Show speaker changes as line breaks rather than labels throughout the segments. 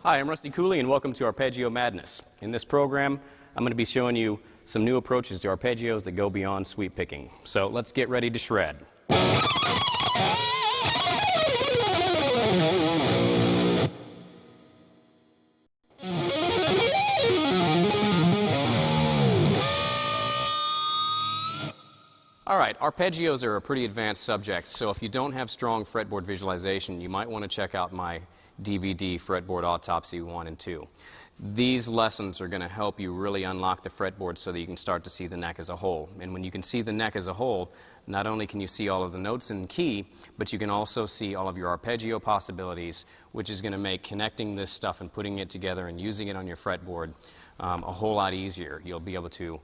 Hi, I'm Rusty Cooley, and welcome to Arpeggio Madness. In this program, I'm going to be showing you some new approaches to arpeggios that go beyond sweep picking. So let's get ready to shred. All right, arpeggios are a pretty advanced subject, so if you don't have strong fretboard visualization, you might want to check out my DVD, Fretboard Autopsy 1 and 2. These lessons are going to help you really unlock the fretboard so that you can start to see the neck as a whole. And when you can see the neck as a whole, not only can you see all of the notes in key, but you can also see all of your arpeggio possibilities, which is going to make connecting this stuff and putting it together and using it on your fretboard a whole lot easier. You'll be able to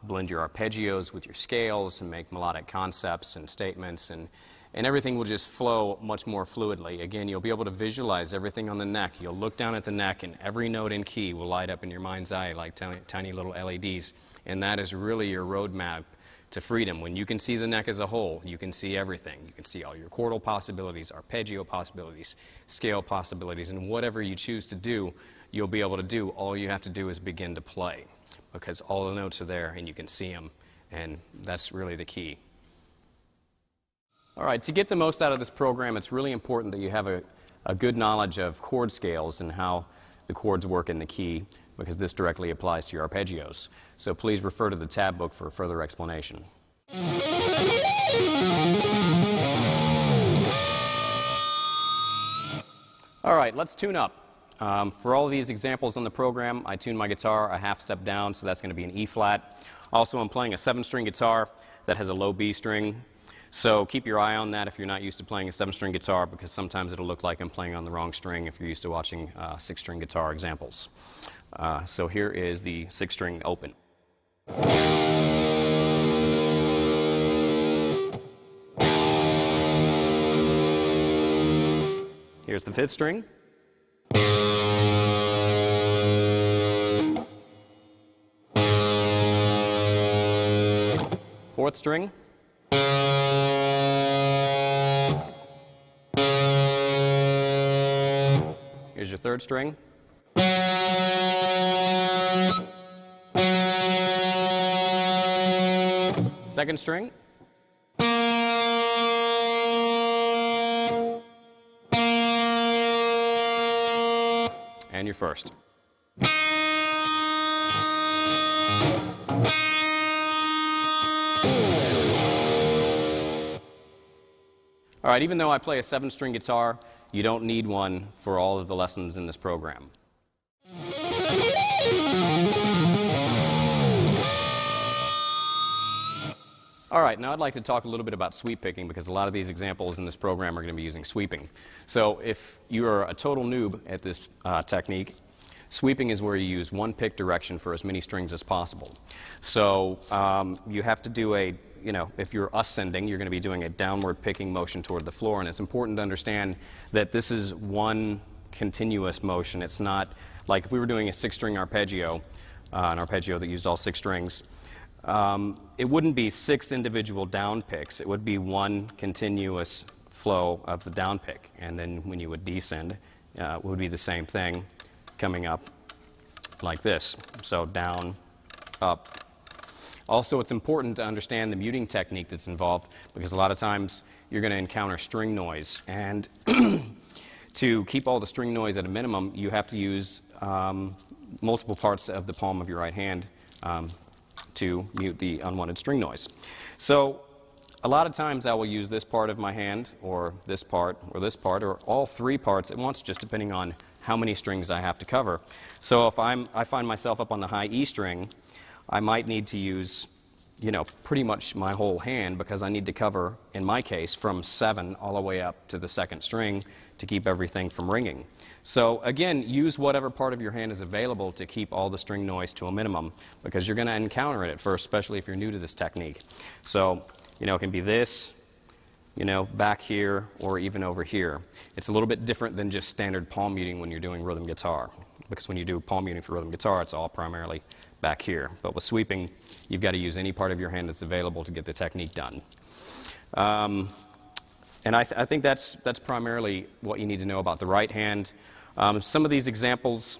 blend your arpeggios with your scales and make melodic concepts and statements, and everything will just flow much more fluidly. Again, you'll be able to visualize everything on the neck. You'll look down at the neck and every note in key will light up in your mind's eye like tiny little LEDs, and that is really your roadmap to freedom. When you can see the neck as a whole, you can see everything. You can see all your chordal possibilities, arpeggio possibilities, scale possibilities, and whatever you choose to do, you'll be able to do. All you have to do is begin to play, because all the notes are there and you can see them, and that's really the key. All right, to get the most out of this program, it's really important that you have a good knowledge of chord scales and how the chords work in the key, because this directly applies to your arpeggios. So please refer to the tab book for further explanation. All right, let's tune up. For all of these examples on the program, I tune my guitar a half step down, so that's going to be an E flat. Also, I'm playing a 7-string guitar that has a low B string. So keep your eye on that if you're not used to playing a 7-string guitar, because sometimes it'll look like I'm playing on the wrong string if you're used to watching 6-string guitar examples. So here is the 6-string open. Here's the 5th string. Fourth string. Here's your 3rd string. Second string. And your 1st. All right, even though I play a 7-string guitar, you don't need one for all of the lessons in this program. All right, now I'd like to talk a little bit about sweep picking, because a lot of these examples in this program are going to be using sweeping. So if you are a total noob at this technique, sweeping is where you use one pick direction for as many strings as possible. So you have to do if you're ascending, you're going to be doing a downward picking motion toward the floor, and it's important to understand that this is one continuous motion. It's not like if we were doing a 6-string arpeggio, an arpeggio that used all 6 strings, it wouldn't be 6 individual down picks. It would be one continuous flow of the down pick, and then when you would descend, it would be the same thing, coming up like this. So down, up. Also, it's important to understand the muting technique that's involved, because a lot of times you're going to encounter string noise, and to keep all the string noise at a minimum, you have to use multiple parts of the palm of your right hand to mute the unwanted string noise. So a lot of times I will use this part of my hand, or this part, or all 3 parts at once, just depending on how many strings I have to cover. So if I find myself up on the high E string, I might need to use, pretty much my whole hand, because I need to cover, in my case, from 7 all the way up to the 2nd string to keep everything from ringing. So again, use whatever part of your hand is available to keep all the string noise to a minimum, because you're going to encounter it at first, especially if you're new to this technique. So, it can be this, back here, or even over here. It's a little bit different than just standard palm muting when you're doing rhythm guitar, because when you do palm muting for rhythm guitar, it's all primarily back here. But with sweeping, you've got to use any part of your hand that's available to get the technique done. And I think that's primarily what you need to know about the right hand. Some of these examples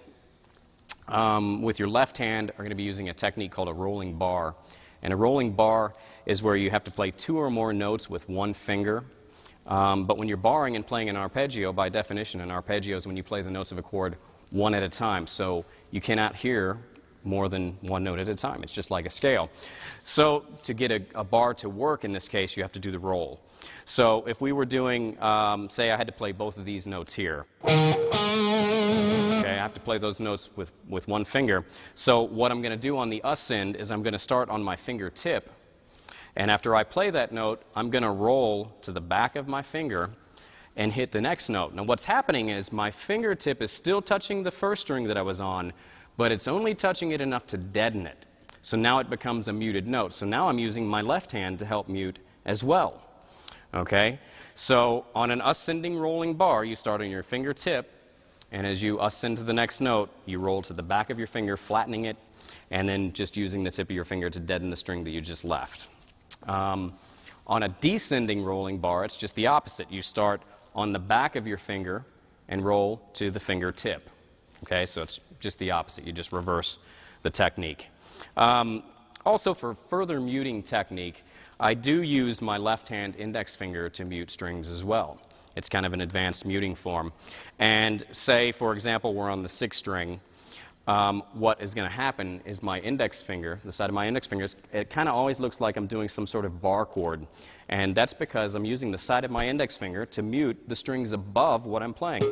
with your left hand are going to be using a technique called a rolling bar. And a rolling bar is where you have to play 2 or more notes with one finger. But when you're barring and playing an arpeggio, by definition, an arpeggio is when you play the notes of a chord one at a time. So you cannot hear more than one note at a time. It's just like a scale. So to get a bar to work in this case, you have to do the roll. So if we were doing, say I had to play both of these notes here. Okay, I have to play those notes with one finger. So what I'm going to do on the ascend is I'm going to start on my fingertip. And after I play that note, I'm going to roll to the back of my finger and hit the next note. Now what's happening is my fingertip is still touching the first string that I was on, but it's only touching it enough to deaden it. So now it becomes a muted note. So now I'm using my left hand to help mute as well. Okay? So on an ascending rolling bar, you start on your fingertip, and as you ascend to the next note, you roll to the back of your finger, flattening it, and then just using the tip of your finger to deaden the string that you just left. On a descending rolling bar, it's just the opposite. You start on the back of your finger and roll to the fingertip. Okay, so it's just the opposite. You just reverse the technique. Also, for further muting technique, I do use my left-hand index finger to mute strings as well. It's kind of an advanced muting form. And say, for example, we're on the 6th string. What is going to happen is my index finger, the side of my index finger, it kind of always looks like I'm doing some sort of bar chord. And that's because I'm using the side of my index finger to mute the strings above what I'm playing.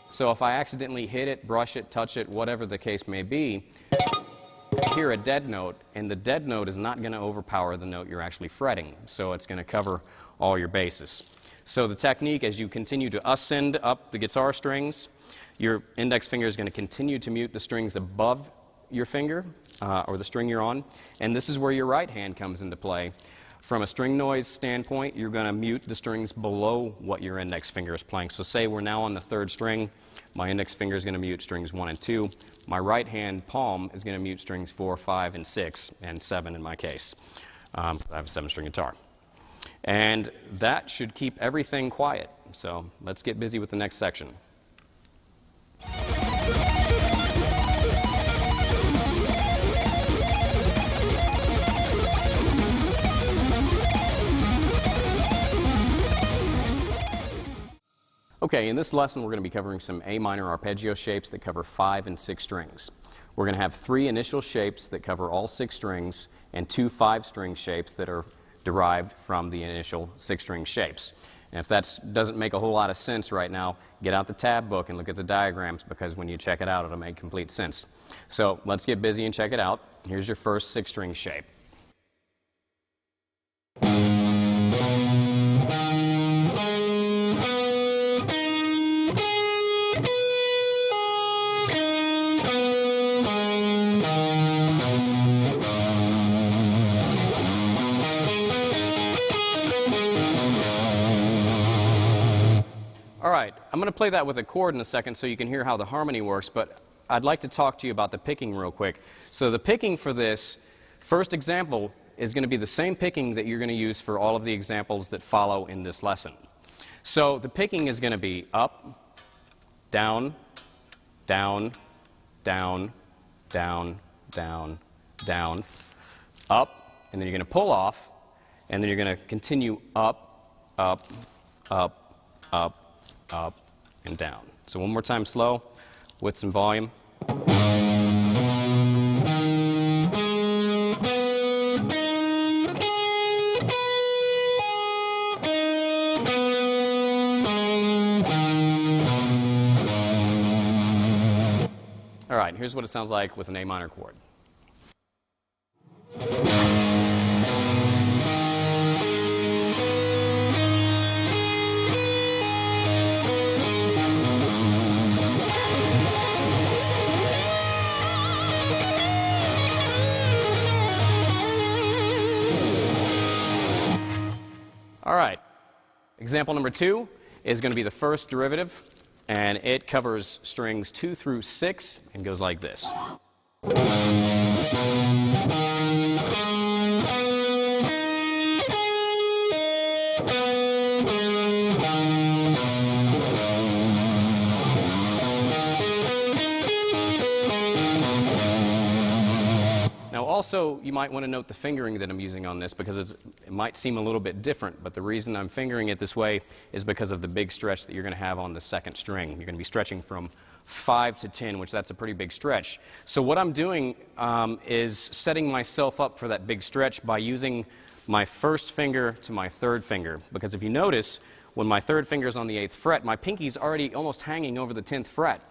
So if I accidentally hit it, brush it, touch it, whatever the case may be, I hear a dead note, and the dead note is not going to overpower the note you're actually fretting. So it's going to cover all your bases. So the technique, as you continue to ascend up the guitar strings, your index finger is going to continue to mute the strings above your finger, or the string you're on, and this is where your right hand comes into play. From a string noise standpoint, you're going to mute the strings below what your index finger is playing. So say we're now on the 3rd string, my index finger is going to mute strings 1 and 2, my right hand palm is going to mute strings 4, 5, and 6, and 7 in my case. I have a 7-string guitar. And that should keep everything quiet. So let's get busy with the next section. Okay, in this lesson we're going to be covering some A minor arpeggio shapes that cover 5 and 6 strings. We're going to have 3 initial shapes that cover all 6 strings and 2 5-string shapes that are derived from the initial 6-string shapes. And if that doesn't make a whole lot of sense right now, get out the tab book and look at the diagrams, because when you check it out, it'll make complete sense. So let's get busy and check it out. Here's your first 6-string shape. All right, I'm going to play that with a chord in a second so you can hear how the harmony works, but I'd like to talk to you about the picking real quick. So the picking for this first example is going to be the same picking that you're going to use for all of the examples that follow in this lesson. So the picking is going to be up, down, down, down, down, down, down, up, and then you're going to pull off, and then you're going to continue up, up, up, up, up, and down. So one more time slow with some volume. All right, here's what it sounds like with an A minor chord. All right, example number 2 is going to be the first derivative, and it covers strings 2 through 6 and goes like this. Now also, you might want to note the fingering that I'm using on this because it might seem a little bit different, but the reason I'm fingering it this way is because of the big stretch that you're going to have on the second string. You're going to be stretching from 5 to 10, which that's a pretty big stretch. So what I'm doing is setting myself up for that big stretch by using my first finger to my third finger, because if you notice, when my third finger is on the 8th fret, my pinky's already almost hanging over the 10th fret.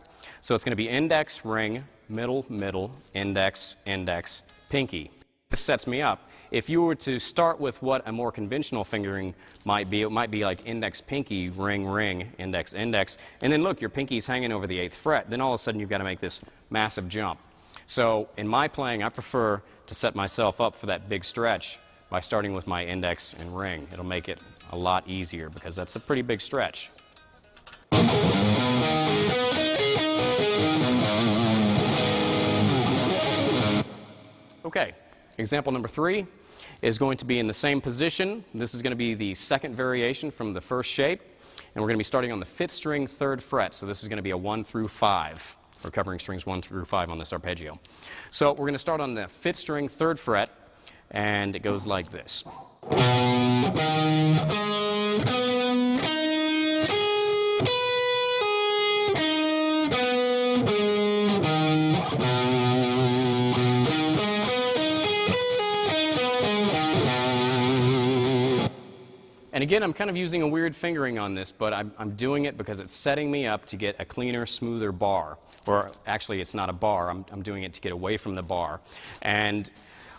So it's going to be index, ring, middle, middle, index, index, pinky. This sets me up. If you were to start with what a more conventional fingering might be, it might be like index, pinky, ring, ring, index, index, and then look, your pinky's hanging over the 8th fret. Then all of a sudden you've got to make this massive jump. So in my playing, I prefer to set myself up for that big stretch by starting with my index and ring. It'll make it a lot easier because that's a pretty big stretch. Okay, example number 3 is going to be in the same position. This is going to be the second variation from the first shape, and we're going to be starting on the 5th string, 3rd fret. So this is going to be a 1 through 5. We're covering strings 1 through 5 on this arpeggio. So we're going to start on the 5th string, 3rd fret, and it goes like this. And again, I'm kind of using a weird fingering on this, but I'm doing it because it's setting me up to get a cleaner, smoother bar. Or actually, it's not a bar. I'm doing it to get away from the bar. And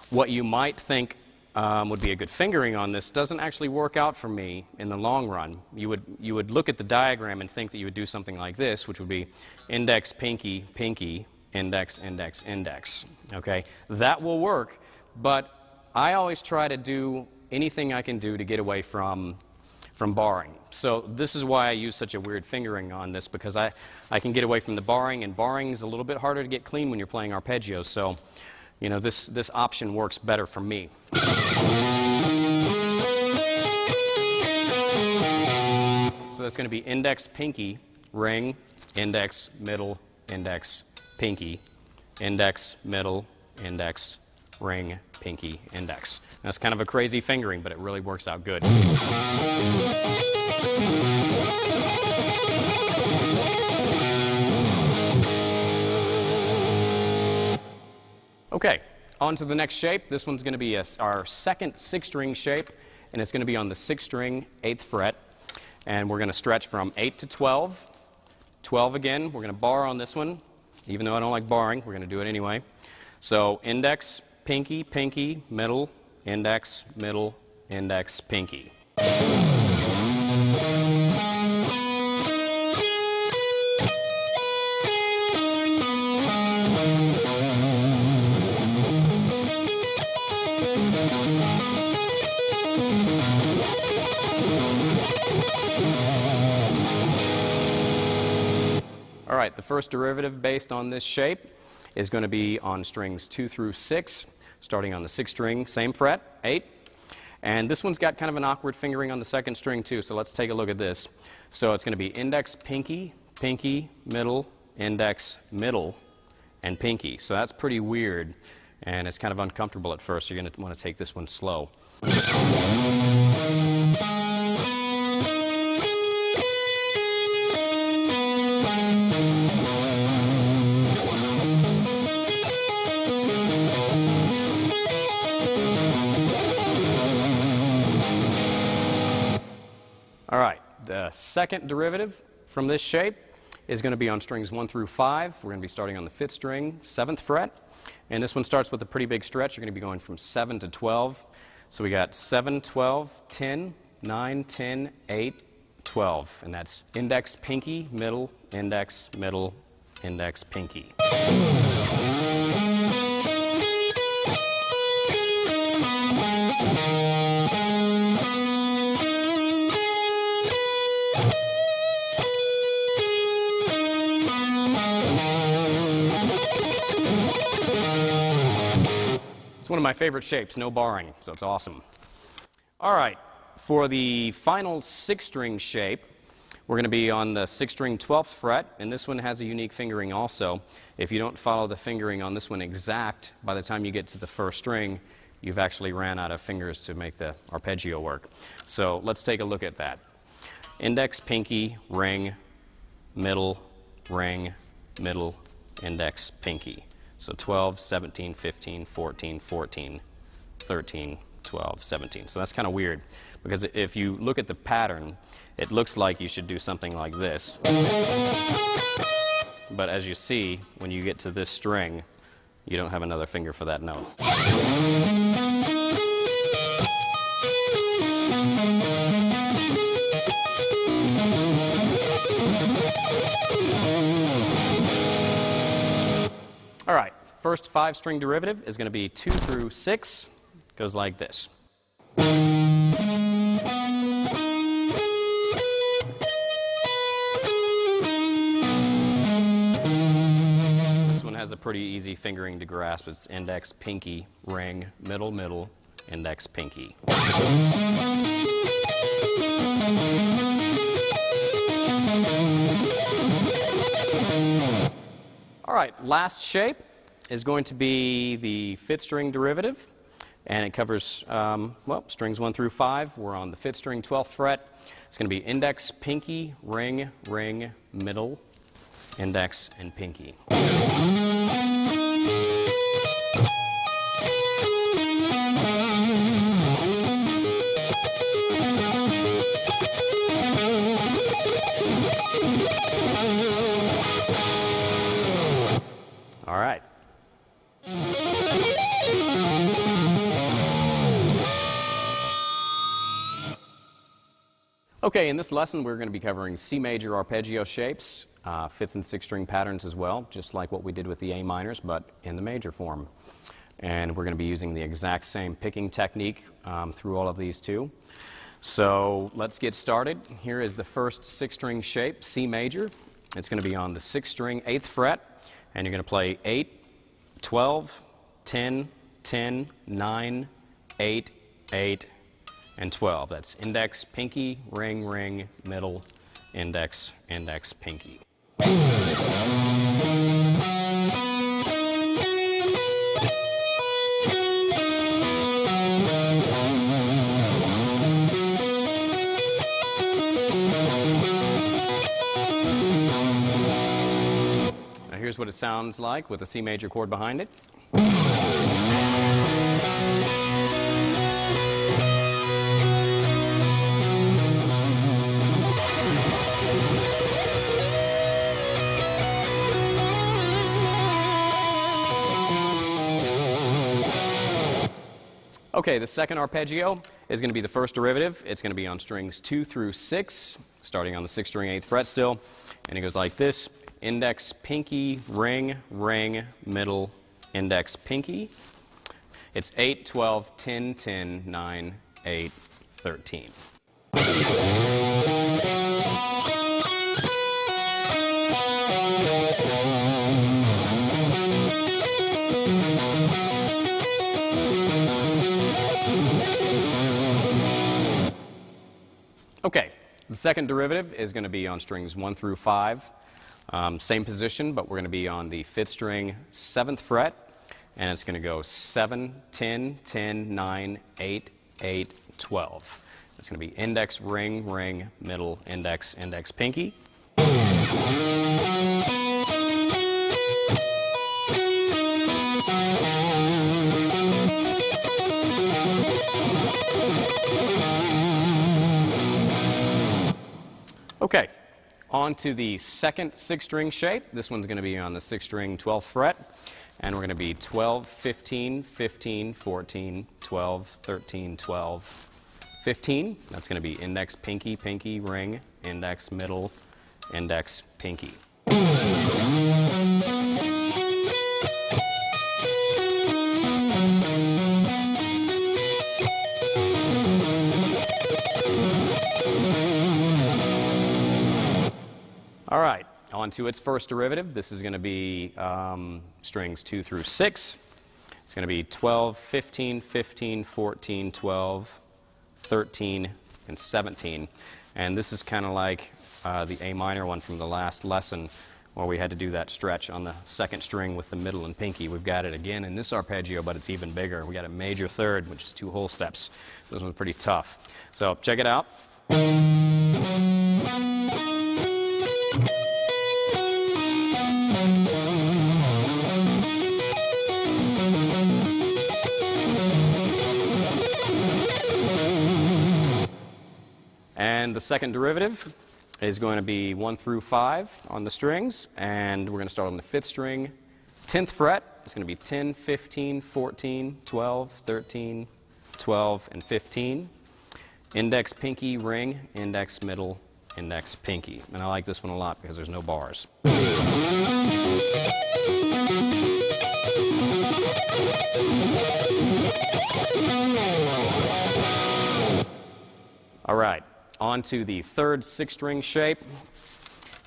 what you might think would be a good fingering on this doesn't actually work out for me in the long run. You would look at the diagram and think that you would do something like this, which would be index, pinky, pinky, index, index, index. Okay? That will work, but I always try to do anything I can do to get away from barring. So this is why I use such a weird fingering on this, because I can get away from the barring, and barring is a little bit harder to get clean when you're playing arpeggio. So, you know, this option works better for me. So that's going to be index, pinky, ring, index, middle, index, pinky, index, middle, index, ring, pinky, index. That's kind of a crazy fingering, but it really works out good. Okay, on to the next shape. This one's going to be our second 6-string shape, and it's going to be on the 6th string, 8th fret, and we're going to stretch from 8 to 12. 12 again. We're going to bar on this one, even though I don't like barring. We're going to do it anyway. So index, pinky, pinky, middle, index, middle, index, pinky. All right, the first derivative based on this shape is going to be on strings 2 through 6, starting on the 6th string, same fret, 8. And this one's got kind of an awkward fingering on the 2nd string too, so let's take a look at this. So it's going to be index, pinky, pinky, middle, index, middle, and pinky. So that's pretty weird, and it's kind of uncomfortable at first. You're going to want to take this one slow. All right, the second derivative from this shape is going to be on strings 1 through 5. We're going to be starting on the 5th string, 7th fret. And this one starts with a pretty big stretch. You're going to be going from 7 to 12. So we got 7, 12, 10, 9, 10, 8, 12. And that's index, pinky, middle, index, middle, index, pinky. It's one of my favorite shapes, no barring, so it's awesome. All right, for the final 6-string shape, We're going to be on the 6th string 12th fret, and this one has a unique fingering also. If you don't follow the fingering on this one exact, by the time you get to the 1st string, you've actually ran out of fingers to make the arpeggio work. So let's take a look at that. Index, pinky, ring, middle, index, pinky. So 12, 17, 15, 14, 14, 13, 12, 17. So that's kind of weird, because if you look at the pattern, it looks like you should do something like this. But as you see, when you get to this string, you don't have another finger for that note. All right, first 5-string derivative is going to be 2 through 6. Goes like this. This one has a pretty easy fingering to grasp. It's index, pinky, ring, middle, index, pinky. All right, last shape is going to be the 5th string derivative, and it covers, strings 1 through 5. We're on the 5th string 12th fret. It's going to be index, pinky, ring, middle, index, and pinky. All right. Okay, in this lesson we're going to be covering C major arpeggio shapes, 5th and 6th string patterns as well, just like what we did with the A minors, but in the major form. And we're going to be using the exact same picking technique through all of these too. So let's get started. Here is the first 6th string shape, C major. It's going to be on the 6th string 8th fret, and you're going to play 8, 12, 10, 10, 9, 8, 8, and 12. That's index, pinky, ring, middle, index, pinky. Now here's what it sounds like with a C major chord behind it. Okay, the second arpeggio is going to be the first derivative. It's going to be on strings 2 through 6, starting on the 6th string 8th fret still. And it goes like this: index, pinky, ring, middle, index, pinky. It's 8, 12, 10, 10, 9, 8, 13. Okay, the second derivative is going to be on strings 1 through 5. Same position, but we're going to be on the 5th string 7th fret, and it's going to go 7, 10, 10, 9, 8, 8, 12. It's going to be index, ring, middle, index, pinky. Okay, on to the second 6th string shape. This one's going to be on the 6th string 12th fret, and we're going to be 12, 15, 15, 14, 12, 13, 12, 15. That's going to be index, pinky, ring, index, middle, index, pinky. All right, on to its first derivative. This is going to be strings 2 through 6. It's going to be 12, 15, 15, 14, 12, 13, and 17. And this is kind of like the A minor one from the last lesson, where we had to do that stretch on the second string with the middle and pinky. We've got it again in this arpeggio, but it's even bigger. We got a major third, which is 2 whole steps. This one's pretty tough. So check it out. And the second derivative is going to be 1 through 5 on the strings, and we're going to start on the 5th string, 10th fret. It's going to be 10, 15, 14, 12, 13, 12, and 15. Index, pinky, ring, index, middle, index, pinky. And I like this one a lot because there's no bars. All right. On to the third 6-string shape,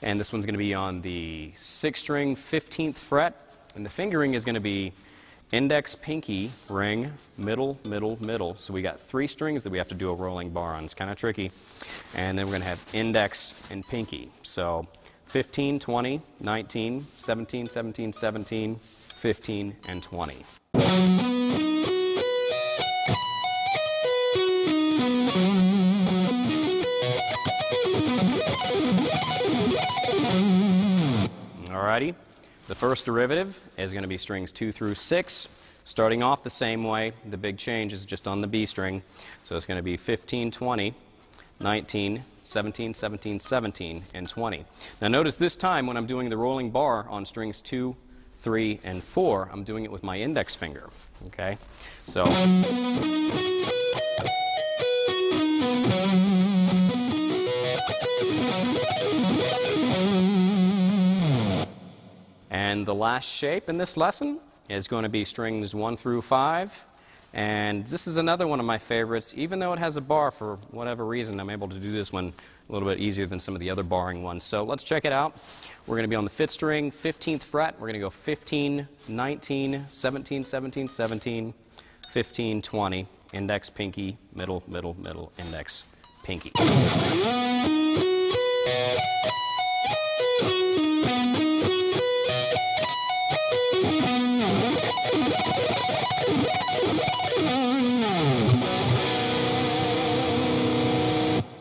and this one's going to be on the 6th string, 15th fret, and the fingering is going to be index, pinky, ring, middle, middle, middle. So we got 3 strings that we have to do a rolling bar on. It's kind of tricky. And then we're going to have index and pinky. So 15, 20, 19, 17, 17, 17, 15, and 20. Alrighty, the first derivative is going to be strings 2 through 6, starting off the same way. The big change is just on the B string. So it's going to be 15, 20, 19, 17, 17, 17, and 20. Now notice this time when I'm doing the rolling bar on strings 2, 3, and 4, I'm doing it with my index finger. Okay, so. And the last shape in this lesson is going to be strings 1 through 5. And this is another one of my favorites. Even though it has a bar, for whatever reason, I'm able to do this one a little bit easier than some of the other barring ones. So let's check it out. We're going to be on the 5th string, 15th fret. We're going to go 15, 19, 17, 17, 17, 15, 20. Index, pinky, middle, middle, middle, index, pinky.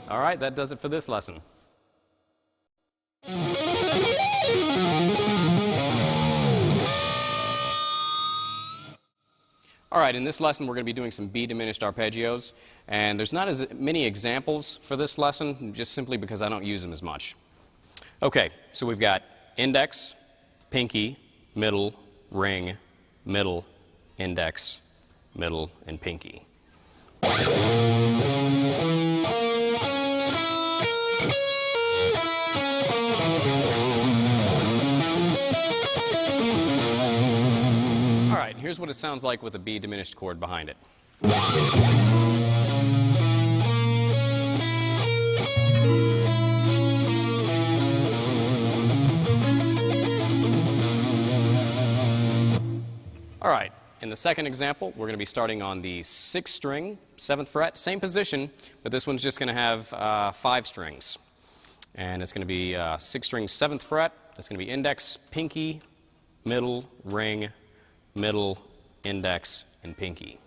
All right, that does it for this lesson. All right, in this lesson we're going to be doing some B diminished arpeggios, and there's not as many examples for this lesson, just simply because I don't use them as much. Okay, so we've got index, pinky, middle, ring, middle, index, middle, and pinky. All right, here's what it sounds like with a B diminished chord behind it. All right, in the second example, we're going to be starting on the 6th string, 7th fret, same position, but this one's just going to have 5 strings. And it's going to be 6th string, 7th fret. It's going to be index, pinky, middle, ring, middle, index, and pinky.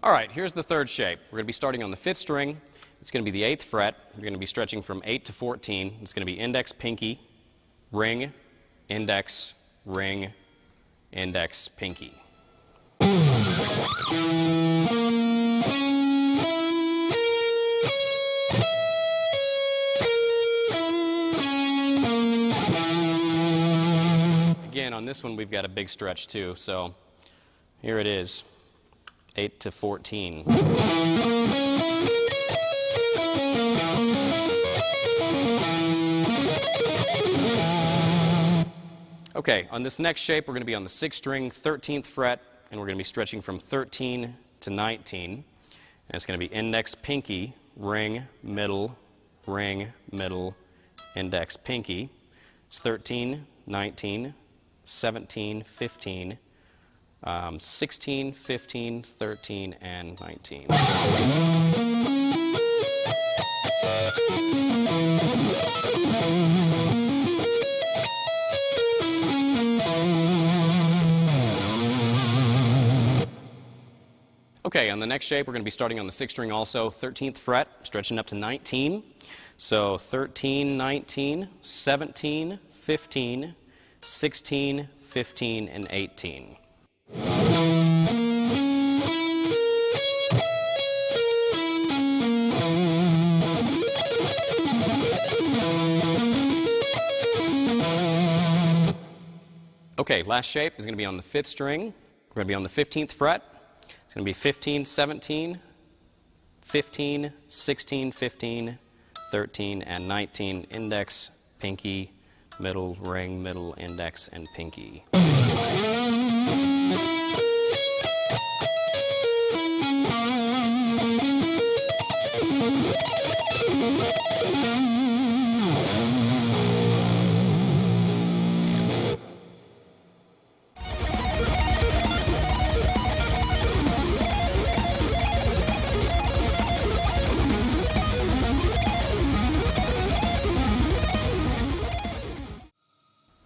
All right, here's the third shape. We're going to be starting on the 5th string. It's going to be the 8th fret. We're going to be stretching from 8 to 14. It's going to be index, pinky, ring, index, ring, index, pinky. Again, on this one we've got a big stretch too, so here it is, 8 to 14. Okay, on this next shape we're going to be on the 6th string, 13th fret, and we're going to be stretching from 13 to 19. And it's going to be index, pinky, ring, middle, index, pinky. It's 13, 19, 17, 15, 16, 15, 13, and 19. Okay, on the next shape, we're going to be starting on the 6th string also, 13th fret, stretching up to 19. So 13, 19, 17, 15, 16, 15, and 18. Okay, last shape is going to be on the 5th string. We're going to be on the 15th fret. It's going to be 15, 17, 15, 16, 15, 13, and 19. Index, pinky, middle, ring, middle, index, and pinky.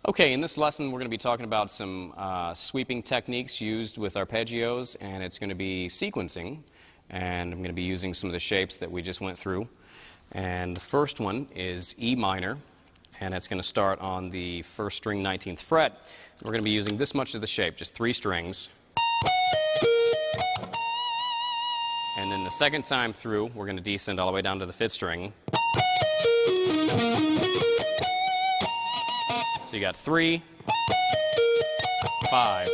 Okay, in this lesson we're going to be talking about some sweeping techniques used with arpeggios, and it's going to be sequencing, and I'm going to be using some of the shapes that we just went through. And the first one is E minor, and it's going to start on the 1st string, 19th fret. We're going to be using this much of the shape, just 3 strings. And then the second time through, we're going to descend all the way down to the 5th string. So you got 3, 5.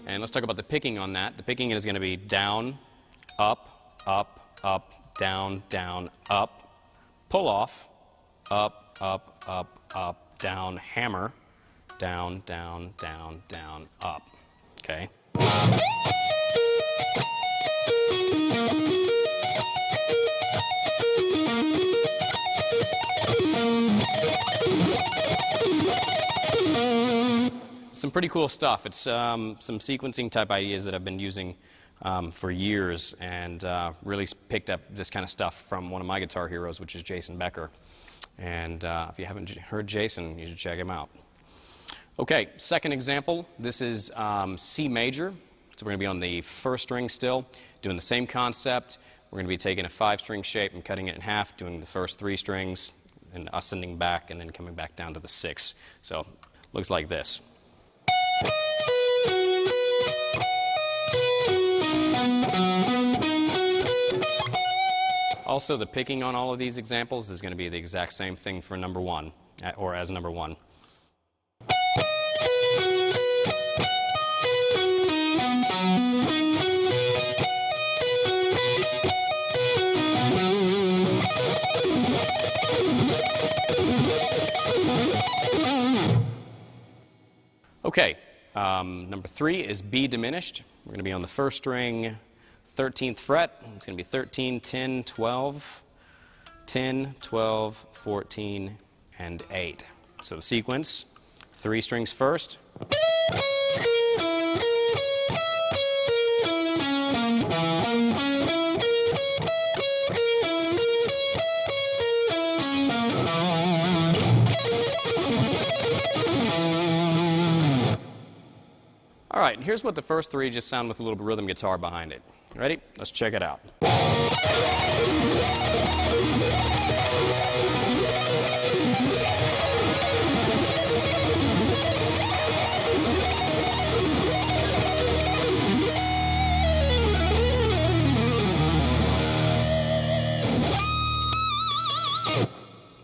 And let's talk about the picking on that. The picking is going to be down, up, up, up, down, down, up, pull off, up, up, up, up, down, hammer, down, down, down, down, up. Okay? Some pretty cool stuff. It's some sequencing type ideas that I've been using for years, and really picked up this kind of stuff from one of my guitar heroes, which is Jason Becker. And if you haven't heard Jason, you should check him out. Okay, second example. This is C major. So we're going to be on the 1st string still, doing the same concept. We're going to be taking a 5-string shape and cutting it in half, doing the first 3 strings, and ascending back, and then coming back down to the 6th. So looks like this. Also, the picking on all of these examples is going to be the exact same thing for number 1, or as number 1. Okay, number 3 is B diminished. We're going to be on the 1st string, 13th fret. It's going to be 13, 10, 12, 10, 12, 14, and 8. So the sequence, 3 strings first. All right, here's what the first 3 just sound with a little rhythm guitar behind it. Ready? Let's check it out.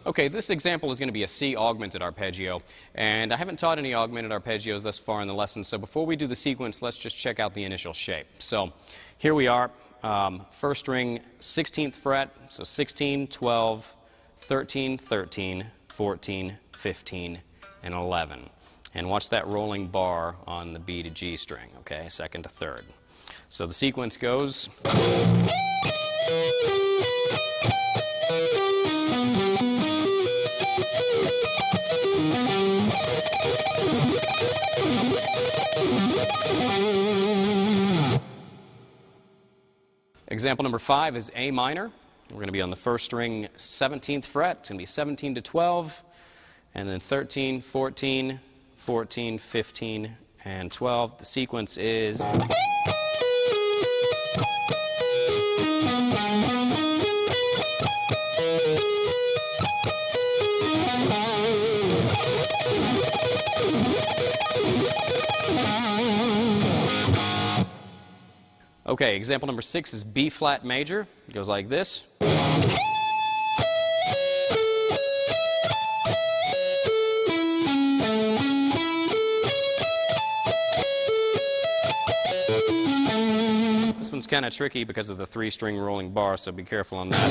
Okay, this example is going to be a C augmented arpeggio, and I haven't taught any augmented arpeggios thus far in the lesson, so before we do the sequence, let's just check out the initial shape. So here we are, 1st string, 16th fret, so 16, 12, 13, 13, 14, 15, and 11. And watch that rolling bar on the B to G string, okay, 2nd to 3rd. So the sequence goes... Example number 5 is A minor. We're going to be on the first string, 17th fret. It's going to be 17 to 12, and then 13, 14, 14, 15, and 12. The sequence is... Okay, example number 6 is B flat major. It goes like this. This one's kind of tricky because of the 3-string rolling bar, so be careful on that.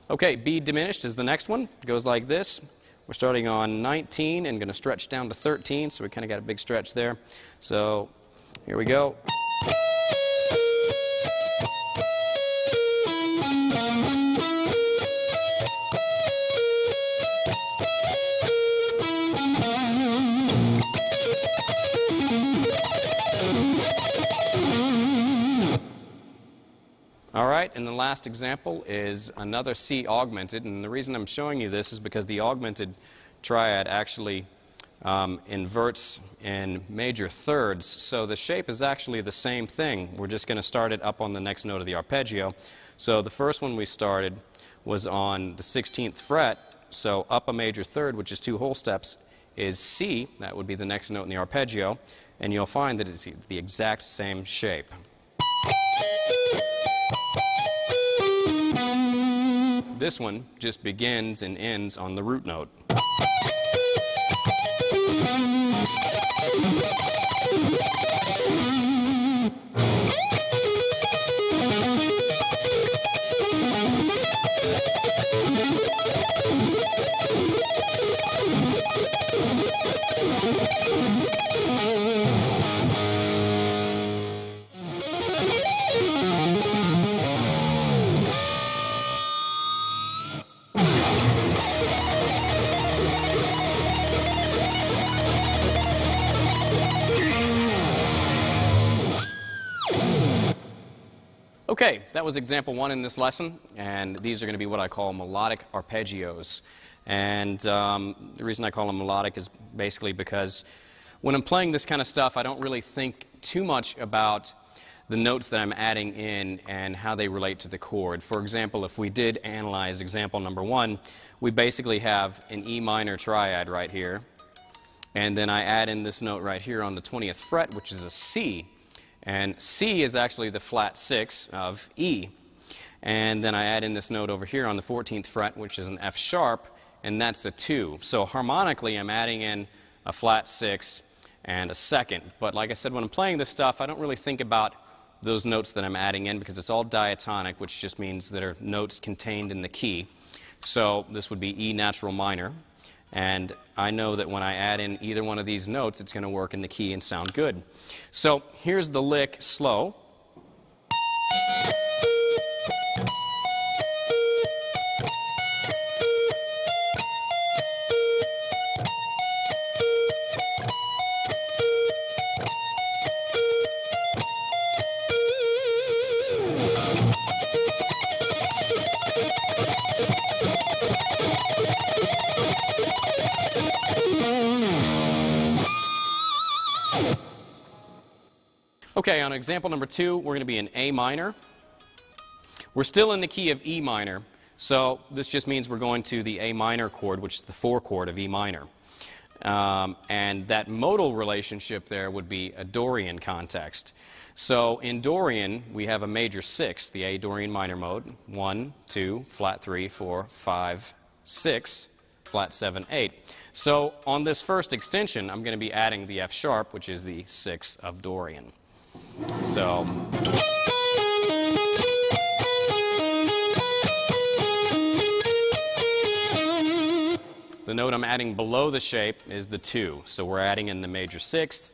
Okay, B diminished is the next one. It goes like this. We're starting on 19 and going to stretch down to 13, so we kind of got a big stretch there. So here we go. All right, and the last example is another C augmented, and the reason I'm showing you this is because the augmented triad actually inverts in major thirds, so the shape is actually the same thing. We're just going to start it up on the next note of the arpeggio. So the first one we started was on the 16th fret, so up a major third, which is 2 whole steps, is C. That would be the next note in the arpeggio, and you'll find that it's the exact same shape. This one just begins and ends on the root note. Okay, that was example 1 in this lesson, and these are going to be what I call melodic arpeggios. And the reason I call them melodic is basically because when I'm playing this kind of stuff, I don't really think too much about the notes that I'm adding in and how they relate to the chord. For example, if we did analyze example number 1, we basically have an E minor triad right here, and then I add in this note right here on the 20th fret, which is a C. And C is actually the flat 6 of E. And then I add in this note over here on the 14th fret, which is an F sharp, and that's a 2. So harmonically, I'm adding in a flat 6 and a second. But like I said, when I'm playing this stuff, I don't really think about those notes that I'm adding in because it's all diatonic, which just means that are notes contained in the key. So this would be E natural minor. And I know that when I add in either one of these notes, it's going to work in the key and sound good. So here's the lick slow. Okay, on example number 2, we're going to be in A minor. We're still in the key of E minor, so this just means we're going to the A minor chord, which is the 4 chord of E minor. And that modal relationship there would be a Dorian context. So in Dorian, we have a major 6, the A Dorian minor mode, 1, 2, flat 3, 4, 5, 6, flat 7, 8. So on this first extension, I'm going to be adding the F sharp, which is the 6 of Dorian. So the note I'm adding below the shape is the 2. So we're adding in the major 6th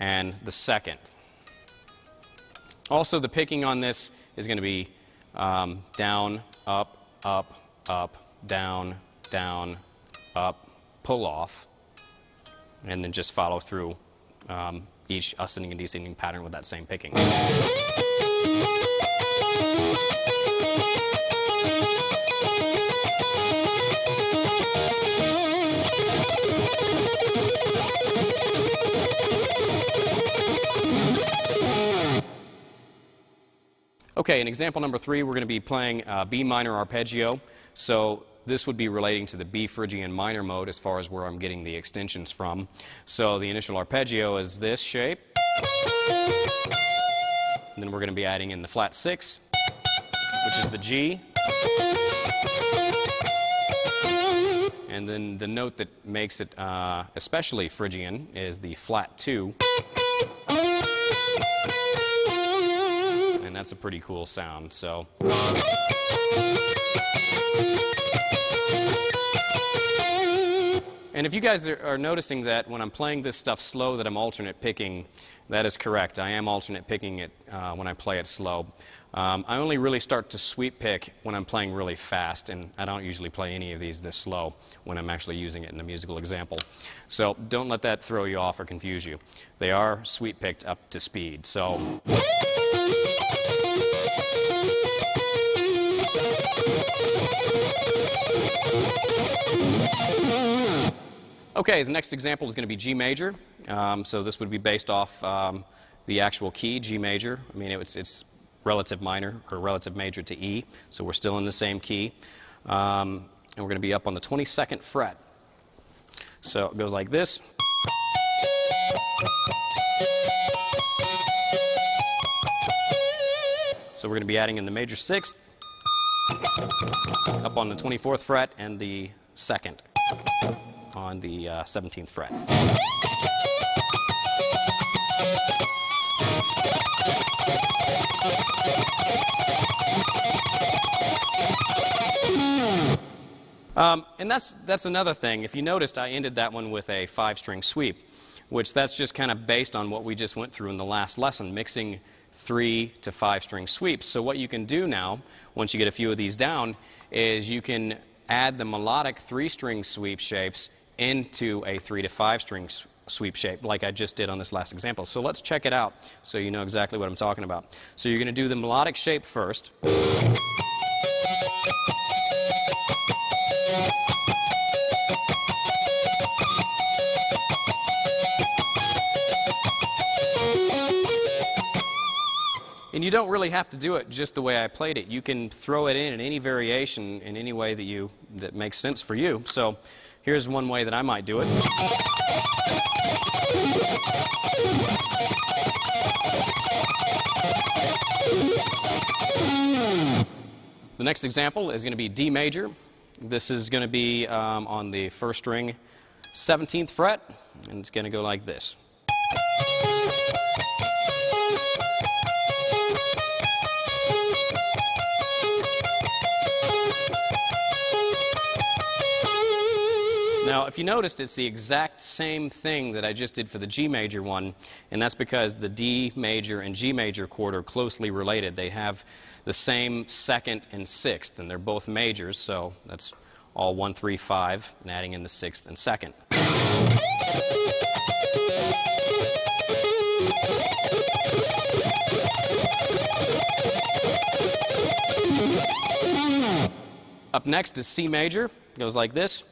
and the 2nd. Also, the picking on this is going to be down, up, up, up, down, down, up, pull off, and then just follow through each ascending and descending pattern with that same picking. Okay, in example number 3, we're going to be playing B minor arpeggio. So this would be relating to the B Phrygian minor mode as far as where I'm getting the extensions from. So the initial arpeggio is this shape. And then we're going to be adding in the flat 6, which is the G. And then the note that makes it especially Phrygian is the flat 2. And that's a pretty cool sound. So and if you guys are noticing that when I'm playing this stuff slow that I'm alternate picking, that is correct. I am alternate picking it when I play it slow. I only really start to sweep pick when I'm playing really fast, and I don't usually play any of these this slow when I'm actually using it in a musical example. So don't let that throw you off or confuse you. They are sweep picked up to speed. So okay, the next example is going to be G major. So this would be based off the actual key, G major. I mean, it's relative minor or relative major to E, so we're still in the same key. And we're going to be up on the 22nd fret. So it goes like this. So we're going to be adding in the major 6th, up on the 24th fret, and the 2nd on the 17th fret. And that's another thing. If you noticed, I ended that one with a 5-string sweep, which that's just kind of based on what we just went through in the last lesson, mixing 3 to 5-string sweeps. So what you can do now, once you get a few of these down, is you can add the melodic 3-string sweep shapes into a 3 to 5-string sweep shape, like I just did on this last example. So let's check it out so you know exactly what I'm talking about. So you're going to do the melodic shape first. And you don't really have to do it just the way I played it. You can throw it in any variation in any way that makes sense for you. So here's one way that I might do it. The next example is going to be D major. This is going to be on the 1st string, 17th fret, and it's going to go like this. Now, if you noticed, it's the exact same thing that I just did for the G major one, and that's because the D major and G major chord are closely related. They have the same 2nd and 6th, and they're both majors, so that's all 1, 3, 5, and adding in the 6th and 2nd. Up next is C major. It goes like this.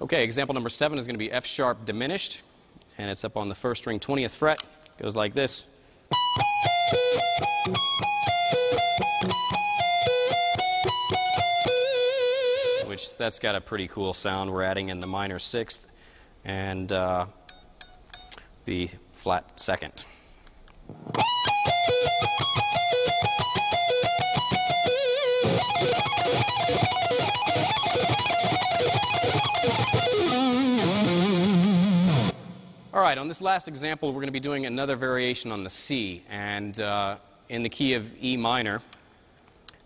Okay, example number 7 is going to be F sharp diminished, and it's up on the 1st string, 20th fret. It goes like this. Which that's got a pretty cool sound. We're adding in the minor 6th and the flat 2nd. All right, on this last example, we're going to be doing another variation on the C, and in the key of E minor.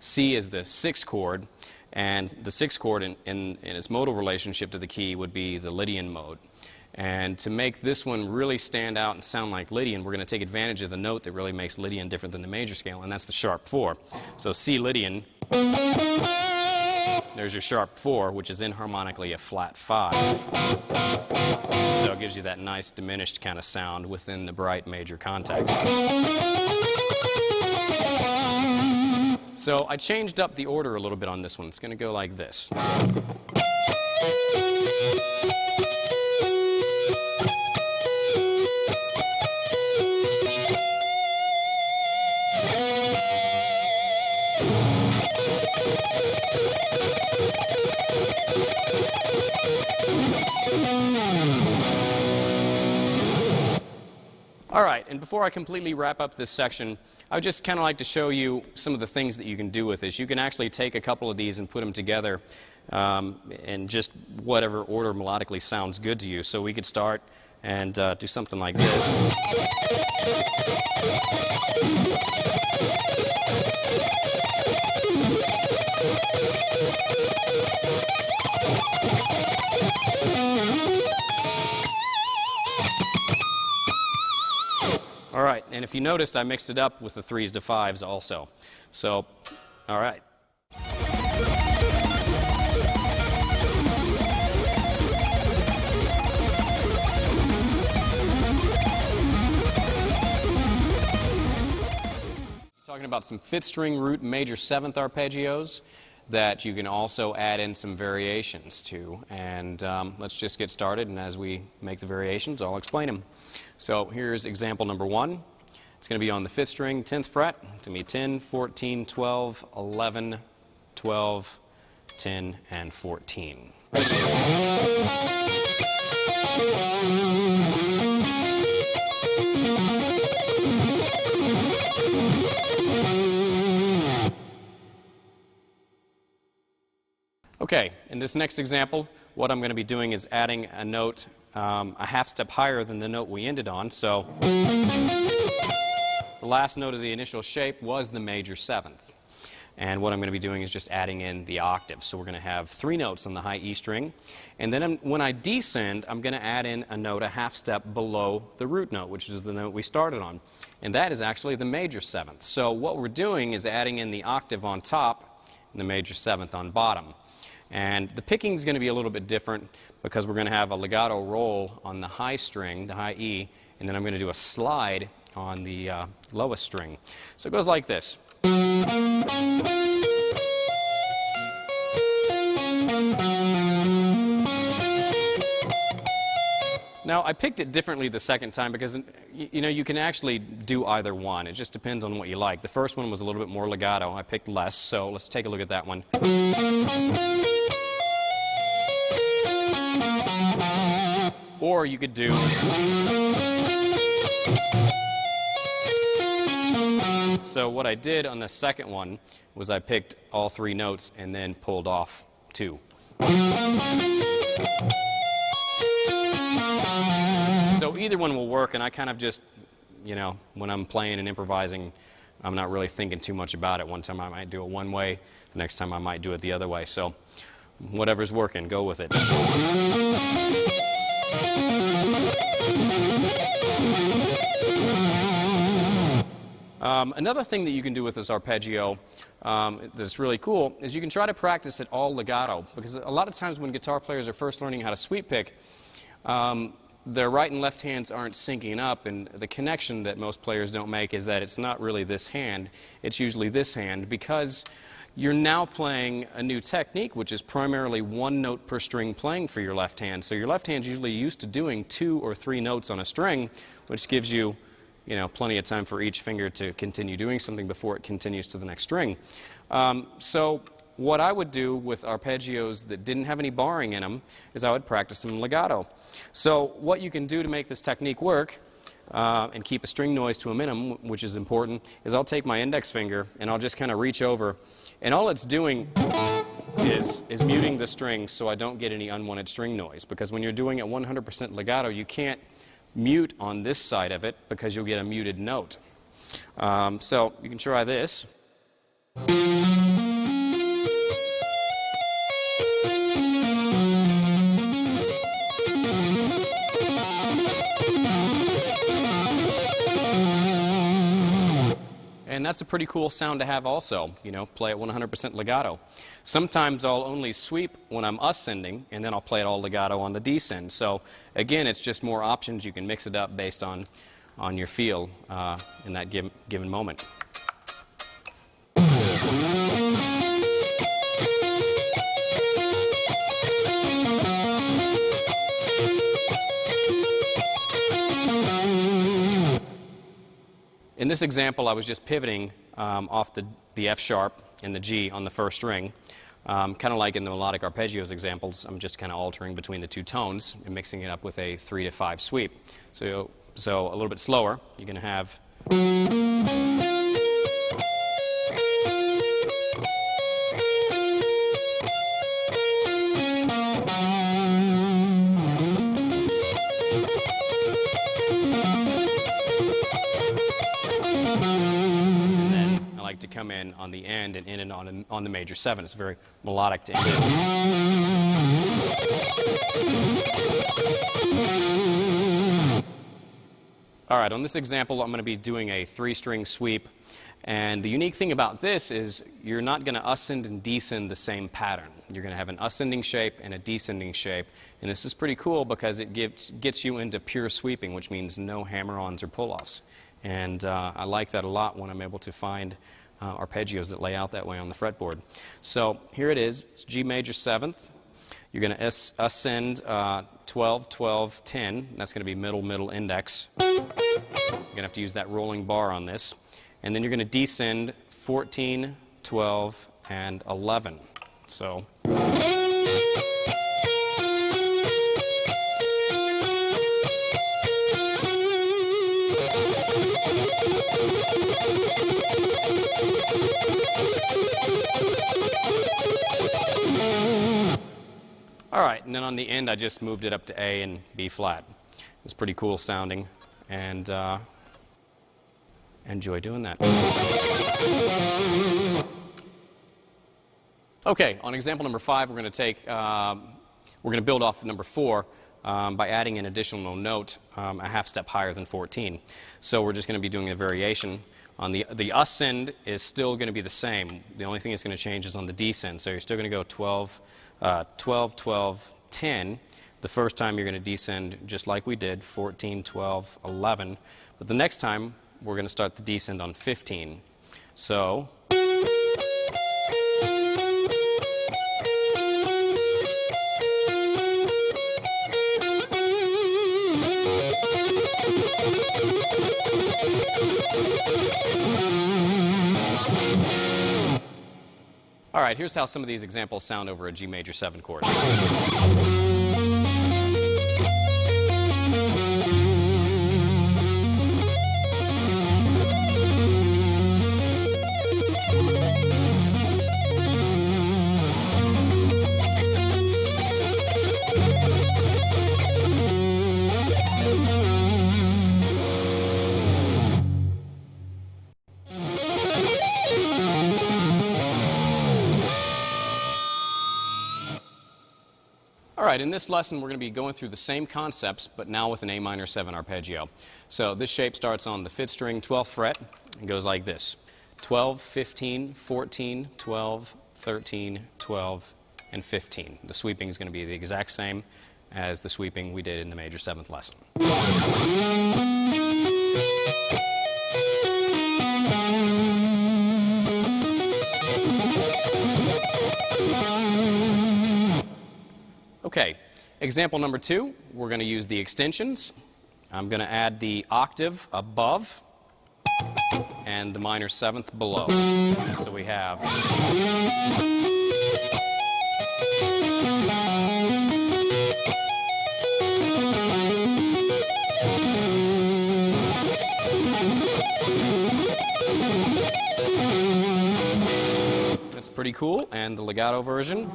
C is the sixth chord, and the sixth chord in its modal relationship to the key would be the Lydian mode. And to make this one really stand out and sound like Lydian, we're going to take advantage of the note that really makes Lydian different than the major scale, and that's the sharp 4. So C Lydian, there's your sharp 4, which is inharmonically a flat 5. So it gives you that nice diminished kind of sound within the bright major context. So I changed up the order a little bit on this one. It's going to go like this. All right, and before I completely wrap up this section, I would just kind of like to show you some of the things that you can do with this. You can actually take a couple of these and put them together in just whatever order melodically sounds good to you. So we could start and do something like this. All right, and if you noticed, I mixed it up with the 3s to 5s also. So, all right. Talking about some fifth string root major 7th arpeggios that you can also add in some variations to. And let's just get started, and as we make the variations, I'll explain them. So here's example number 1. It's going to be on the 5th string, 10th fret. It's going to be 10, 14, 12, 11, 12, 10, and 14. Okay, in this next example, what I'm going to be doing is adding a note a half step higher than the note we ended on. So the last note of the initial shape was the major 7th. And what I'm going to be doing is just adding in the octave. So we're going to have 3 notes on the high E string. And then when I descend, I'm going to add in a note a half step below the root note, which is the note we started on. And that is actually the major 7th. So what we're doing is adding in the octave on top and the major 7th on bottom. And the picking is going to be a little bit different because we're going to have a legato roll on the high string, the high E, and then I'm going to do a slide on the lowest string. So it goes like this. Now, I picked it differently the second time because, you know, you can actually do either one. It just depends on what you like. The first one was a little bit more legato. I picked less, so let's take a look at that one. Or you could do... So what I did on the second one was I picked all 3 notes and then pulled off 2. So either one will work, and I kind of just, you know, when I'm playing and improvising, I'm not really thinking too much about it. One time I might do it one way, the next time I might do it the other way. So whatever's working, go with it. Another thing that you can do with this arpeggio that's really cool is you can try to practice it all legato, because a lot of times when guitar players are first learning how to sweep pick, their right and left hands aren't syncing up, and the connection that most players don't make is that it's not really this hand, it's usually this hand, because you're now playing a new technique, which is primarily 1 note per string playing for your left hand. So your left hand's usually used to doing 2 or 3 notes on a string, which gives you, you know, plenty of time for each finger to continue doing something before it continues to the next string. So what I would do with arpeggios that didn't have any barring in them is I would practice them legato. So what you can do to make this technique work and keep a string noise to a minimum, which is important, is I'll take my index finger and I'll just kind of reach over, and all it's doing is muting the string so I don't get any unwanted string noise, because when you're doing it 100% legato, you can't mute on this side of it because you'll get a muted note. So you can try this. that's a pretty cool sound to have also, you know, play it 100% legato. Sometimes I'll only sweep when I'm ascending, and then I'll play it all legato on the descend. So again, it's just more options. You can mix it up based on your feel in that given moment. In this example, I was just pivoting off the F sharp and the G on the first string. Kind of like in the melodic arpeggios examples, I'm just kind of altering between the two tones and mixing it up with a 3 to 5 sweep. So a little bit slower, you're going to have... to come in on the end and in and on the major 7. It's very melodic to end in. All right, on this example, I'm going to be doing a 3-string sweep, and the unique thing about this is you're not going to ascend and descend the same pattern. You're going to have an ascending shape and a descending shape, and this is pretty cool because it gets you into pure sweeping, which means no hammer-ons or pull-offs. And I like that a lot when I'm able to find arpeggios that lay out that way on the fretboard. So here it is. It's G major 7th. You're going to ascend 12, 12, 10. That's going to be middle, middle, index. You're going to have to use that rolling bar on this. And then you're going to descend 14, 12, and 11. So... All right, and then on the end, I just moved it up to A and B flat. It's pretty cool sounding, and enjoy doing that. Okay, on example number 5, we're going to build off of number 4 by adding an additional note a half step higher than 14. So we're just going to be doing a variation. On the ascend is still going to be the same. The only thing that's going to change is on the descend. So you're still going to go 12, 12, 12, 10. The first time you're going to descend just like we did, 14, 12, 11. But the next time we're going to start the descend on 15. So... All right, here's how some of these examples sound over a G major 7 chord. All right, in this lesson we're going to be going through the same concepts, but now with an A minor 7 arpeggio. So this shape starts on the 5th string, 12th fret, and goes like this. 12, 15, 14, 12, 13, 12, and 15. The sweeping is going to be the exact same as the sweeping we did in the major 7th lesson. Okay, example number 2, we're going to use the extensions. I'm going to add the octave above and the minor 7th below. So we have... That's pretty cool, and the legato version.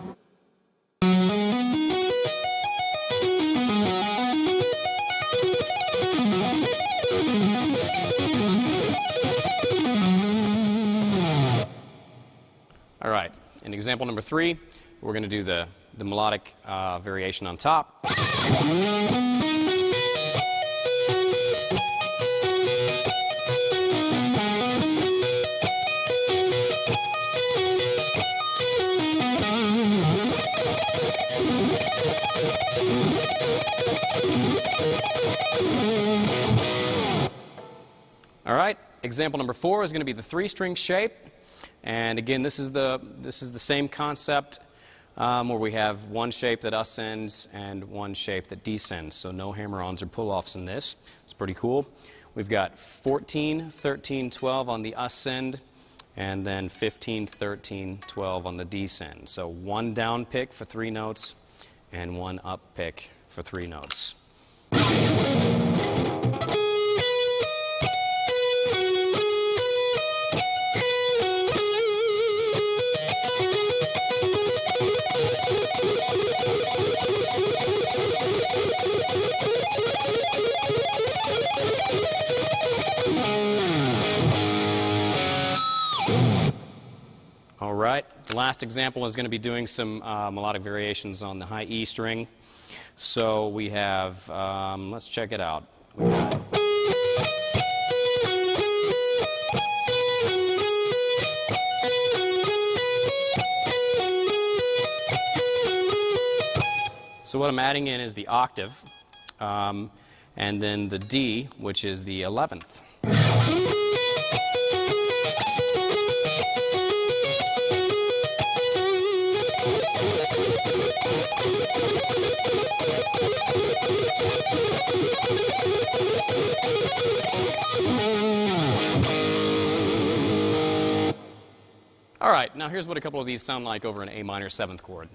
All right, in example number 3, we're going to do the melodic variation on top. All right, example number 4 is going to be the 3-string shape. And again, this is the same concept where we have one shape that ascends and one shape that descends. So no hammer-ons or pull-offs in this. It's pretty cool. We've got 14, 13, 12 on the ascend, and then 15, 13, 12 on the descend. So one down pick for 3 notes and one up pick for 3 notes. All right, the last example is going to be doing some melodic variations on the high E string. So we have, let's check it out. We got so what I'm adding in is the octave, and then the D, which is the 11th. All right, now here's what a couple of these sound like over an A minor 7th chord.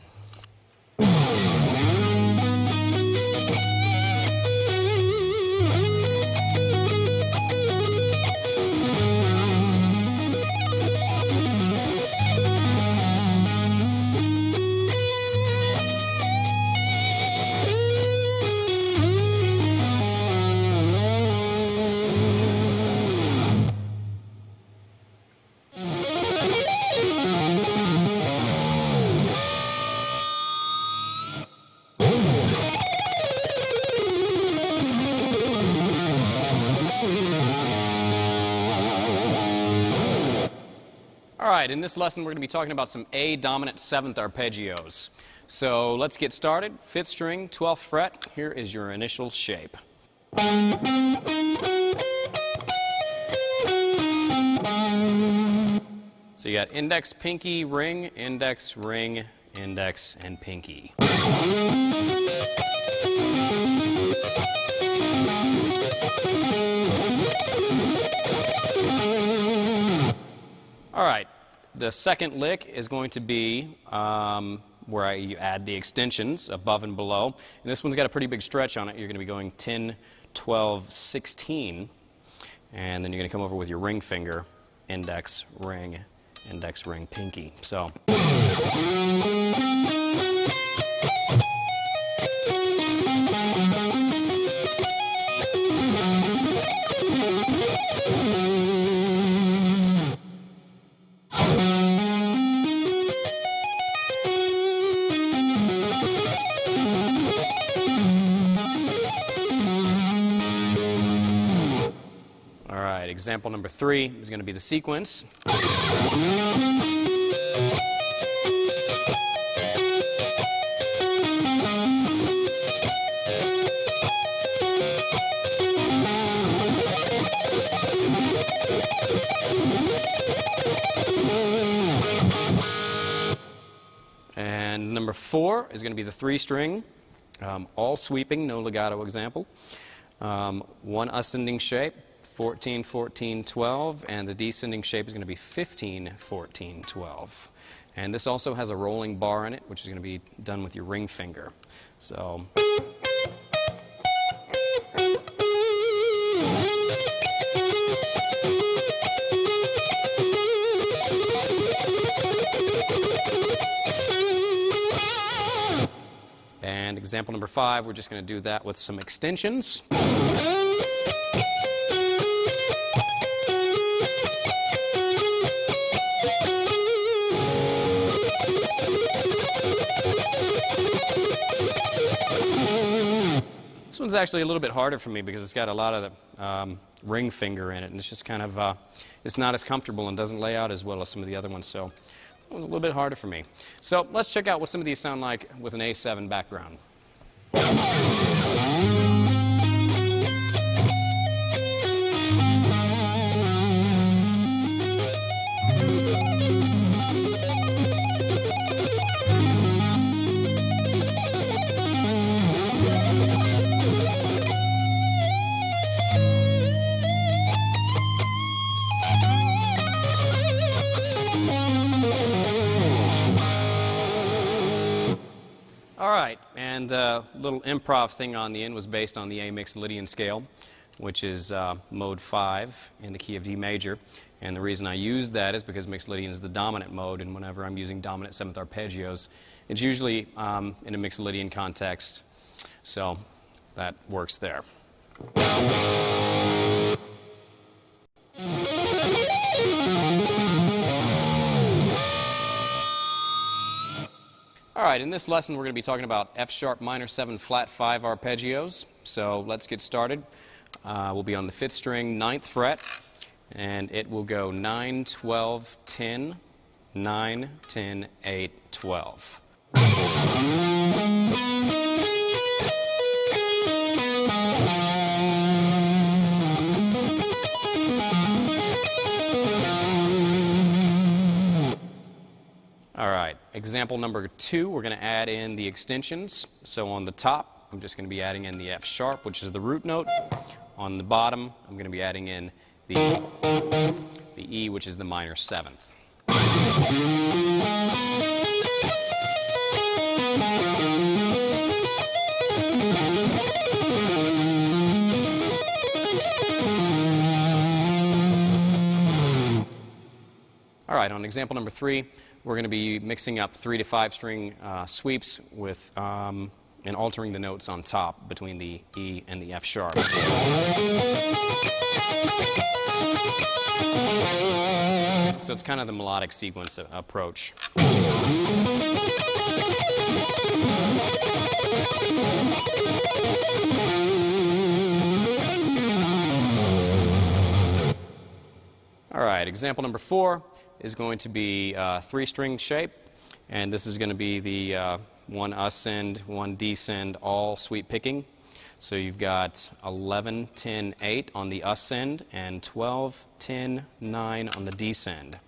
All right, in this lesson we're going to be talking about some A dominant 7th arpeggios. So let's get started. 5th string, 12th fret. Here is your initial shape. So you got index, pinky, ring, index, ring, index, and pinky. All right, the second lick is going to be where you add the extensions above and below. And this one's got a pretty big stretch on it. You're going to be going 10, 12, 16. And then you're going to come over with your ring finger, index, ring, pinky. So. Example number 3 is going to be the sequence. And number 4 is going to be the 3-string, all sweeping, no legato example. One ascending shape. 14, 14, 12, and the descending shape is going to be 15, 14, 12. And this also has a rolling bar in it, which is going to be done with your ring finger. So. And example number 5, we're just going to do that with some extensions. This one's actually a little bit harder for me because it's got a lot of the ring finger in it, and it's just kind of, it's not as comfortable and doesn't lay out as well as some of the other ones, so it was a little bit harder for me. So let's check out what some of these sound like with an A7 background. All right, and the little improv thing on the end was based on the A Mixolydian scale, which is mode 5 in the key of D major. And the reason I use that is because Mixolydian is the dominant mode, and whenever I'm using dominant 7th arpeggios, it's usually in a Mixolydian context. So that works there. All right, in this lesson we're going to be talking about F sharp minor 7 flat 5 arpeggios. So let's get started. We'll be on the 5th string, 9th fret, and it will go 9, 12, 10, 9, 10, 8, 12. All right, example number 2, we're going to add in the extensions. So on the top, I'm just going to be adding in the F sharp, which is the root note. On the bottom, I'm going to be adding in the E, which is the minor 7th. All right, on example number 3, we're going to be mixing up 3 to 5 string sweeps with and altering the notes on top between the E and the F sharp. So it's kind of the melodic sequence approach. All right, example number 4 is going to be a 3-string shape, and this is going to be the 1 ascend, 1 descend, all sweep picking. So you've got 11, 10, 8 on the ascend, and 12, 10, 9 on the descend.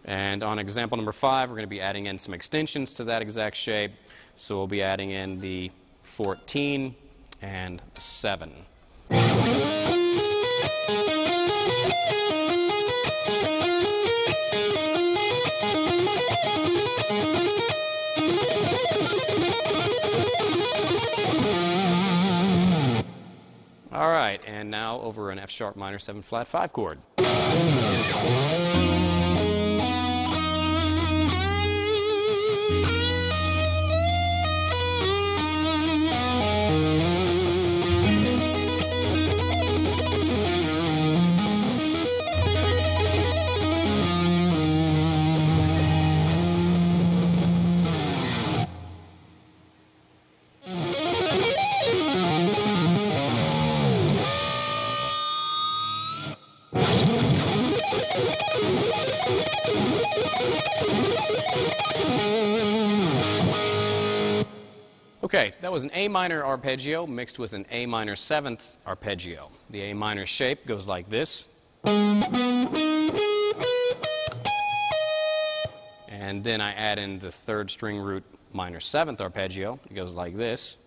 And on example number 5, we're going to be adding in some extensions to that exact shape. So we'll be adding in the 14 and 7. All right, and now over an F sharp minor 7 flat 5 chord. Okay, that was an A minor arpeggio mixed with an A minor 7th arpeggio. The A minor shape goes like this. And then I add in the 3rd string root minor 7th arpeggio. It goes like this.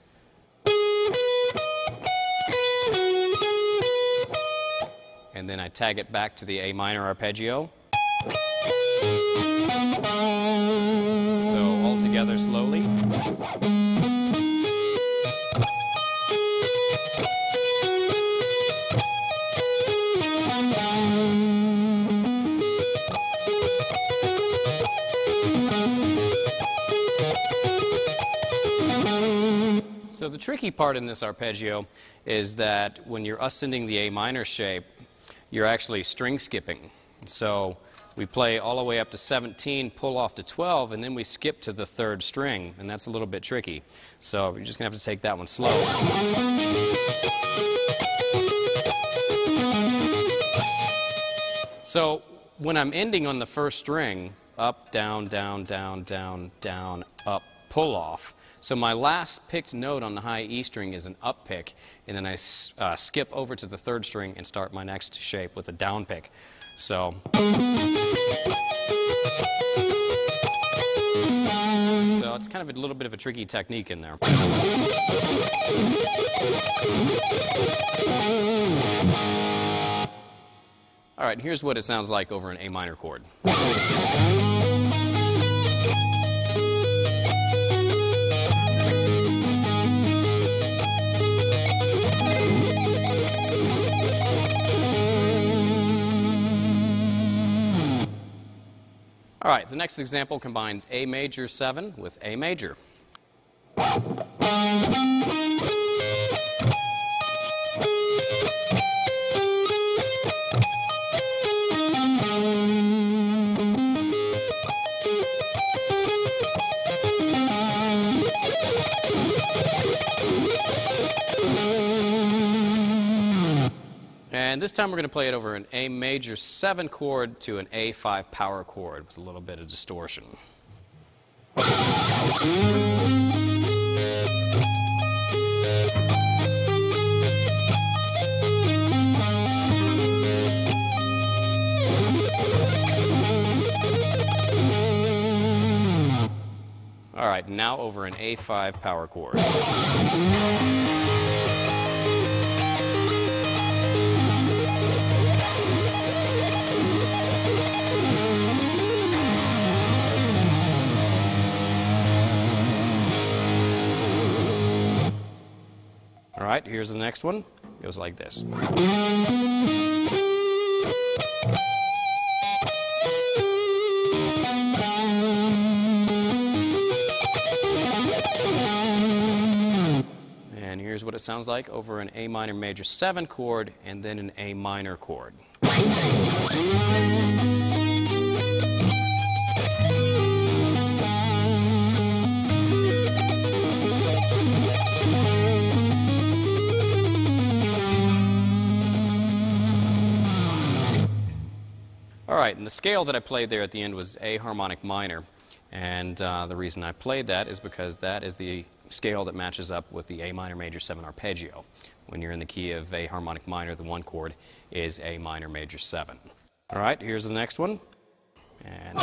And then I tag it back to the A minor arpeggio. So all together slowly. So the tricky part in this arpeggio is that when you're ascending the A minor shape, you're actually string skipping. So We play all the way up to 17, pull off to 12, and then we skip to the third string, and that's a little bit tricky. So you're just going to have to take that one slow. So when I'm ending on the first string, up, down, down, down, down, down, up, pull off. So my last picked note on the high E string is an up pick, and then I skip over to the third string and start my next shape with a down pick. So it's kind of a little bit of a tricky technique in there. All right, here's what it sounds like over an A minor chord. All right, the next example combines A major 7 with A major. And this time we're going to play it over an A major 7 chord to an A5 power chord with a little bit of distortion. All right, now over an A5 power chord. All right, here's the next one. It goes like this. And here's what it sounds like over an A minor major 7 chord and then an A minor chord. All right, and the scale that I played there at the end was A harmonic minor, and the reason I played that is because that is the scale that matches up with the A minor major 7 arpeggio. When you're in the key of A harmonic minor, the 1 chord is A minor major 7. All right, here's the next one. And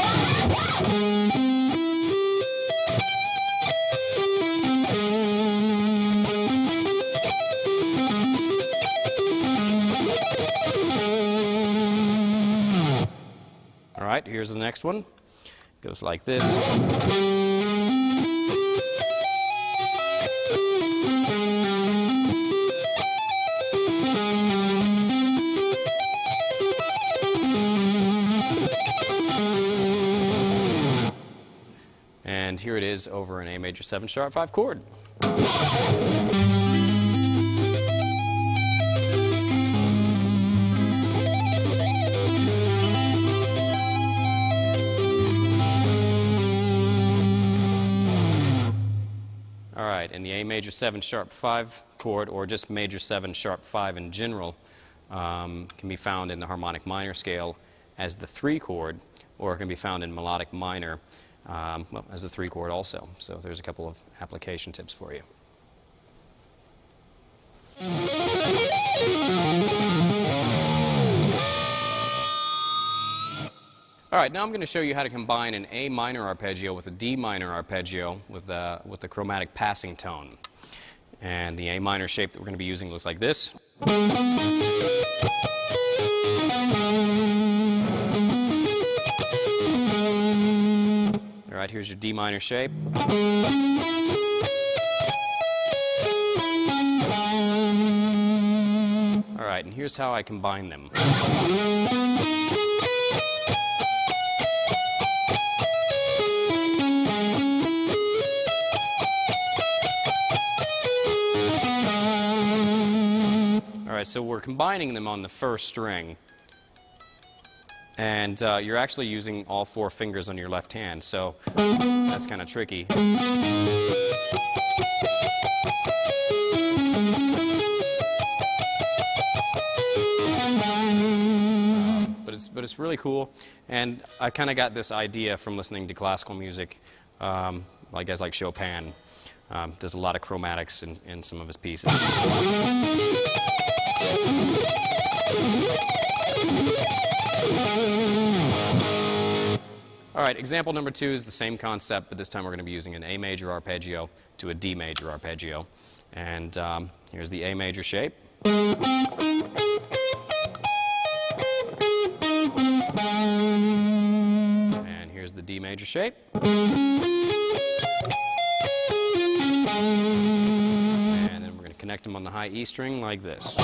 all right, here's the next one. It goes like this. And here it is over an A major 7 sharp 5 chord. All right, and the A major 7 sharp 5 chord, or just major 7 sharp 5 in general, can be found in the harmonic minor scale as the 3 chord, or it can be found in melodic minor as the 3 chord also. So there's a couple of application tips for you. All right, now I'm going to show you how to combine an A minor arpeggio with a D minor arpeggio with the chromatic passing tone. And the A minor shape that we're going to be using looks like this. All right, here's your D minor shape. All right, and here's how I combine them. All right, so we're combining them on the first string. And you're actually using all 4 fingers on your left hand, so that's kind of tricky. But it's really cool, and I kind of got this idea from listening to classical music, like guys like Chopin. Does a lot of chromatics in some of his pieces. All right, example number 2 is the same concept, but this time we're going to be using an A major arpeggio to a D major arpeggio. And here's the A major shape. And here's the D major shape. And then we're going to connect them on the high E string like this.